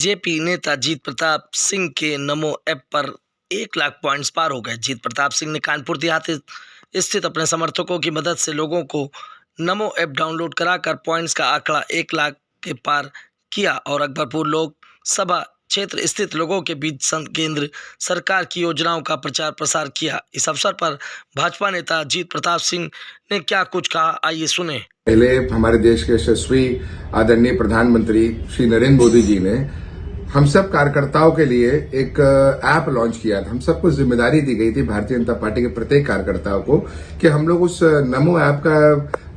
JP नेता जीत प्रताप सिंह के नमो app पर 1 लाख पॉइंट्स पार हो गए। जीत प्रताप सिंह ने कानपुर देहात स्थित अपने समर्थकों की मदद से लोगों को नमो ऐप डाउनलोड कराकर पॉइंट्स का आंकड़ा 1 लाख के पार किया और अकबरपुर लोकसभा क्षेत्र स्थित लोगों के बीच केंद्र सरकार की योजनाओं का प्रचार प्रसार किया। इस अवसर पर भाजपा नेता जीत प्रताप सिंह ने क्या कुछ कहा, आइए सुने। पहले हमारे देश के यशस्वी आदरणीय प्रधानमंत्री श्री नरेंद्र मोदी जी ने हम सब कार्यकर्ताओं के लिए एक ऐप लॉन्च किया था। हम सबको जिम्मेदारी दी गई थी, भारतीय जनता पार्टी के प्रत्येक कार्यकर्ताओं को, कि हम लोग उस नमो ऐप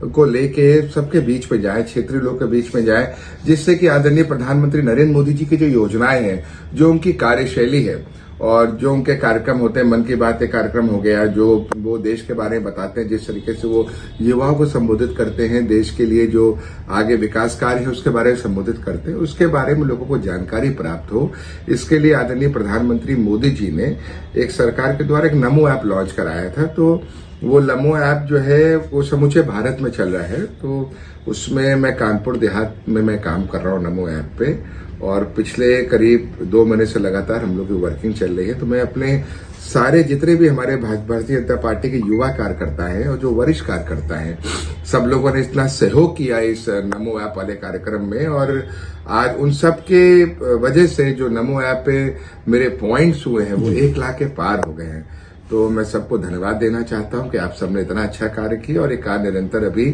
को लेके सबके बीच में जाए, क्षेत्रीय लोग के बीच में जाए, जिससे कि आदरणीय प्रधानमंत्री नरेंद्र मोदी जी की जो योजनाएं हैं, जो उनकी कार्यशैली है और जो उनके कार्यक्रम होते हैं, मन की बात के कार्यक्रम हो गया, जो वो देश के बारे में बताते हैं, जिस तरीके से वो युवाओं को संबोधित करते हैं, देश के लिए जो आगे विकास कार्य है उसके बारे में संबोधित करते हैं, उसके बारे में लोगों को जानकारी प्राप्त हो, इसके लिए आदरणीय प्रधानमंत्री मोदी जी ने एक सरकार के द्वारा एक नमो ऐप लॉन्च कराया था। तो वो नमो ऐप जो है वो समूचे भारत में चल रहा है। तो उसमें मैं कानपुर देहात में मैं काम कर रहा हूँ नमो ऐप पे, और पिछले करीब 2 महीने से लगातार हम लोग की वर्किंग चल रही है। तो मैं अपने सारे जितने भी हमारे भारतीय जनता पार्टी के युवा कार्यकर्ता हैं और जो वरिष्ठ कार्यकर्ता हैं, सब लोगों ने इतना सहयोग किया इस नमो ऐप वाले कार्यक्रम में, और आज उन सब के वजह से जो नमो ऐप पे मेरे पॉइंट्स हुए हैं वो 1 लाख के पार हो गए हैं। तो मैं सबको धन्यवाद देना चाहता हूं कि आप सबने इतना अच्छा कार्य किया, और ये कार्य निरंतर अभी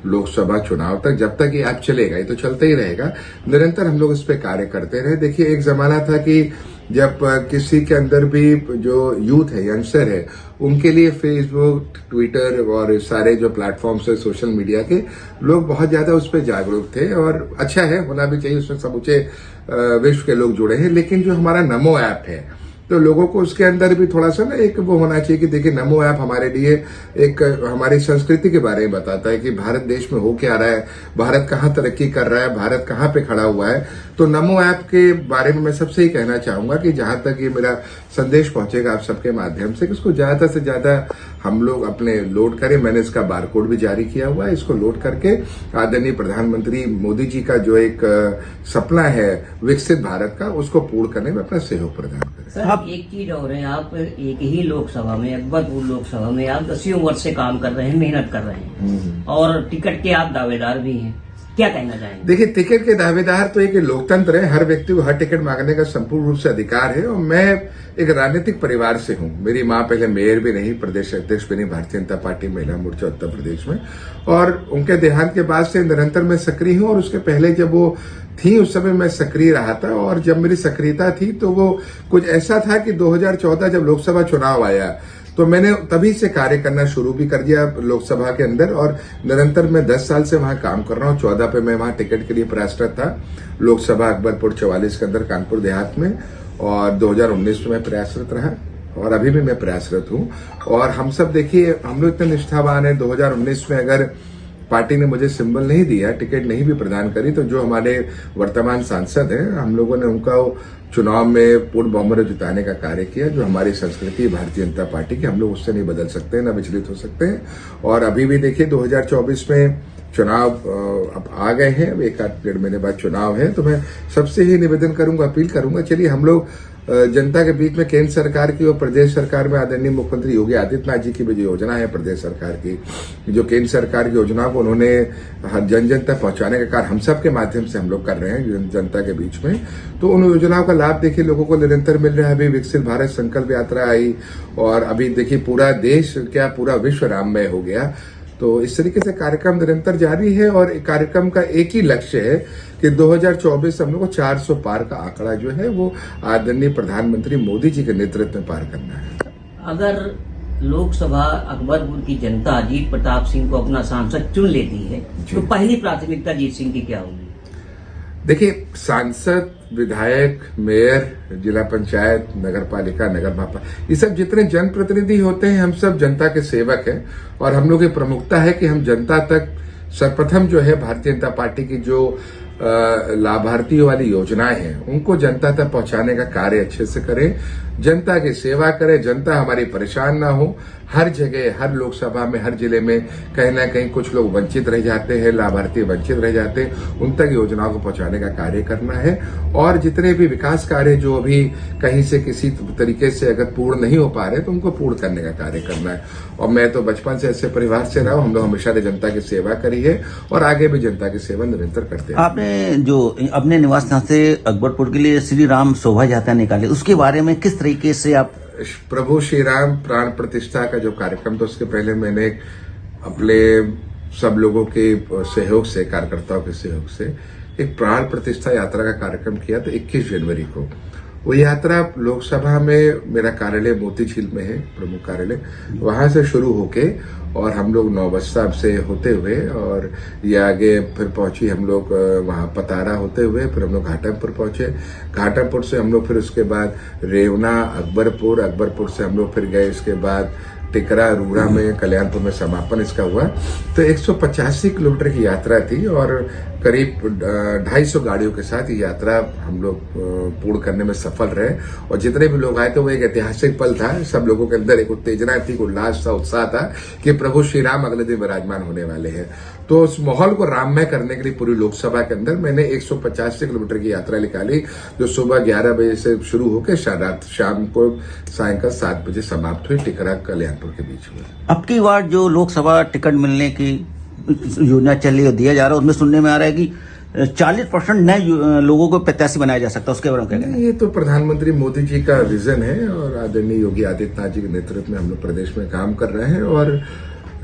लोकसभा चुनाव तक, जब तक ये ऐप चलेगा, ये तो चलता ही रहेगा, निरंतर हम लोग इस पे कार्य करते रहे। देखिए, एक जमाना था कि जब किसी के अंदर भी जो यूथ है, यंगस्टर है, उनके लिए फेसबुक, ट्विटर और सारे जो प्लेटफॉर्म्स है सोशल मीडिया के, लोग बहुत ज्यादा उस पर जागरूक थे, और अच्छा है, होना भी चाहिए, उसमें समूचे विश्व के लोग जुड़े हैं। लेकिन जो हमारा नमो ऐप है, तो लोगों को उसके अंदर भी थोड़ा सा ना एक वो होना चाहिए कि देखिए, नमो ऐप हमारे लिए एक हमारी संस्कृति के बारे में बताता है कि भारत देश में हो क्या रहा है, भारत कहाँ तरक्की कर रहा है, भारत कहाँ पे खड़ा हुआ है। तो नमो ऐप के बारे में मैं सबसे ही कहना चाहूंगा कि जहां तक ये मेरा संदेश पहुंचेगा आप सबके माध्यम से, कि इसको ज्यादा से ज्यादा हम लोग अपने लोड करें। मैंने इसका बारकोड भी जारी किया हुआ है, इसको लोड करके आदरणीय प्रधानमंत्री मोदी जी का जो एक सपना है विकसित भारत का, उसको पूर्ण करने में अपना सहयोग प्रदान करें। सर, एक चीज और है, आप एक ही लोकसभा में, अकबरपुर लोकसभा में आप 10 वर्ष से काम कर रहे हैं, मेहनत कर रहे हैं, और टिकट के आप दावेदार भी हैं, क्या कहना चाहेंगे? देखिए, टिकट के दावेदार तो एक लोकतंत्र है, हर व्यक्ति को हर टिकट मांगने का संपूर्ण रूप से अधिकार है, और मैं एक राजनीतिक परिवार से हूं। मेरी मां पहले मेयर भी नहीं, प्रदेश अध्यक्ष भी नहीं भारतीय जनता पार्टी महिला मोर्चा उत्तर प्रदेश में, और उनके देहांत के बाद से निरंतर मैं सक्रिय हूं, और उसके पहले जब वो थी उस समय मैं सक्रिय रहा था। और जब मेरी सक्रियता थी तो वो कुछ ऐसा था कि 2014 जब लोकसभा चुनाव आया, तो मैंने तभी से कार्य करना शुरू भी कर दिया लोकसभा के अंदर, और निरंतर मैं 10 साल से वहां काम कर रहा हूं। 14 पे मैं वहां टिकट के लिए प्रयासरत था, लोकसभा अकबरपुर 44 के अंदर कानपुर देहात में, और 2019 में मैं प्रयासरत रहा, और अभी भी मैं प्रयासरत हूं। और हम सब देखिए, हम लोग इतने निष्ठावान है, 2019 में अगर पार्टी ने मुझे सिंबल नहीं दिया, टिकट नहीं भी प्रदान करी, तो जो हमारे वर्तमान सांसद हैं, हम लोगों ने उनका चुनाव में पूर्ण बहुमत जिताने का कार्य किया। जो हमारी संस्कृति भारतीय जनता पार्टी की, हम लोग उससे नहीं बदल सकते, न विचलित हो सकते हैं। और अभी भी देखिए, 2024 में चुनाव अब आ गए हैं, 1-1.5 महीने बाद चुनाव है, तो मैं सबसे ही निवेदन करूंगा, अपील करूंगा, चलिए हम लोग जनता के बीच में केंद्र सरकार की और प्रदेश सरकार में आदरणीय मुख्यमंत्री योगी आदित्यनाथ जी की भी जो योजना है प्रदेश सरकार की, जो केंद्र सरकार की योजना को उन्होंने हर जन जन तक पहुंचाने का कार्य हम सब के माध्यम से हम लोग कर रहे हैं जनता के बीच में। तो उन योजनाओं का लाभ देखिए लोगों को निरंतर मिल रहा है। अभी विकसित भारत संकल्प यात्रा आई, और अभी देखिए पूरा देश क्या पूरा विश्व राममय हो गया। तो इस तरीके से कार्यक्रम निरंतर जारी है, और कार्यक्रम का एक ही लक्ष्य है कि 2024 हम लोग को 400 पार का आंकड़ा जो है वो आदरणीय प्रधानमंत्री मोदी जी के नेतृत्व में पार करना है। अगर लोकसभा अकबरपुर की जनता जीत प्रताप सिंह को अपना सांसद चुन लेती है, तो पहली प्राथमिकता जीत सिंह की क्या होगी? देखिए, सांसद, विधायक, मेयर, जिला पंचायत, नगर पालिका, नगर महापा, ये सब जितने जनप्रतिनिधि होते हैं, हम सब जनता के सेवक हैं, और हम लोग की प्रमुखता है कि हम जनता तक सर्वप्रथम जो है भारतीय जनता पार्टी की जो लाभार्थियों वाली योजनाएं हैं उनको जनता तक पहुंचाने का कार्य अच्छे से करें। जनता की सेवा करें, जनता हमारी परेशान ना हो। हर जगह, हर लोकसभा में, हर जिले में कहीं ना कहीं कुछ लोग वंचित रह जाते हैं, लाभार्थी वंचित रह जाते हैं, उन तक योजनाओं को पहुंचाने का कार्य करना है। और जितने भी विकास कार्य जो अभी कहीं से किसी तरीके से अगर पूर्ण नहीं हो पा रहे तो उनको पूर्ण करने का कार्य करना है। और मैं तो बचपन से ऐसे परिवार से रहा हूं, हम लोग हमेशा जनता की सेवा करी है और आगे भी जनता की सेवा निरंतर करते हैं। आपने जो अपने निवास स्थान से अकबरपुर के लिए श्री राम शोभा यात्रा निकाली, उसके बारे में किस तरीके से आप? प्रभु श्री राम प्राण प्रतिष्ठा का जो कार्यक्रम था उसके पहले मैंने अपने सब लोगों के सहयोग से, कार्यकर्ताओं के सहयोग से एक प्राण प्रतिष्ठा यात्रा का कार्यक्रम किया था 21 जनवरी को। वो यात्रा लोकसभा में, मेरा कार्यालय मोती झील में है, प्रमुख कार्यालय, वहां से शुरू होके और हम लोग नौबस्ता से होते हुए और ये आगे फिर पहुंची हम लोग वहां पतारा होते हुए, फिर हम लोग घाटमपुर पहुंचे। घाटमपुर से हम लोग फिर उसके बाद रेवना, अकबरपुर से हम लोग फिर गए, इसके बाद टिकरा, रूड़ा में, कल्याणपुर में समापन इसका हुआ। तो 185 किलोमीटर की यात्रा थी और करीब 250 गाड़ियों के साथ ये यात्रा हम लोग पूर्ण करने में सफल रहे। और जितने भी लोग आए थे वो एक ऐतिहासिक पल था, सब लोगों के अंदर एक उत्तेजना थी, उल्लास था, उत्साह था कि प्रभु श्री राम अगले दिन विराजमान होने वाले हैं। तो उस माहौल को राममय करने के लिए पूरी लोकसभा के अंदर मैंने 185 किलोमीटर की यात्रा निकाली, जो सुबह 11 बजे से शुरू होकर शाम को सायंकाल 7 बजे समाप्त हुई, टिकरा कल्याणपुर के बीच में। अब की बार जो लोकसभा टिकट मिलने की योजना चल रही है, दिया जा रहा है, उसमें सुनने में आ रहा है कि 40% नए लोगों को प्रत्याशी बनाया जा सकता है, उसके बारे में क्या कहना है? ये तो प्रधानमंत्री मोदी जी का विजन है और आदरणीय योगी आदित्यनाथ जी के नेतृत्व में हम लोग प्रदेश में काम कर रहे हैं। और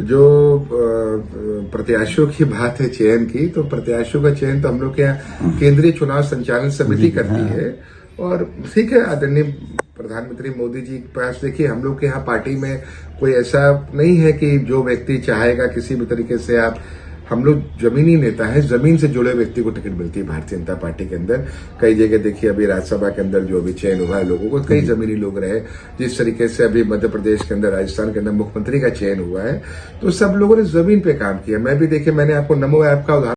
जो प्रत्याशियों की बात है चयन की, तो प्रत्याशियों का चयन तो हम लोग के यहाँ केंद्रीय चुनाव संचालन समिति करती है। और ठीक है, आदरणीय प्रधानमंत्री मोदी जी के पास, देखिए हम लोग के यहाँ पार्टी में कोई ऐसा नहीं है कि जो व्यक्ति चाहेगा किसी भी तरीके से आप, हम लोग जमीनी नेता हैं, जमीन से जुड़े व्यक्ति को टिकट मिलती है भारतीय जनता पार्टी के अंदर। कई जगह देखिए अभी राज्यसभा के अंदर जो भी चयन हुआ है लोगों को, कई जमीनी लोग रहे। जिस तरीके से अभी मध्य प्रदेश के अंदर, राजस्थान के अंदर मुख्यमंत्री का चयन हुआ है, तो सब लोगों ने जमीन पे काम किया। मैं भी देखिए, मैंने आपको नमो ऐप का उदाहरण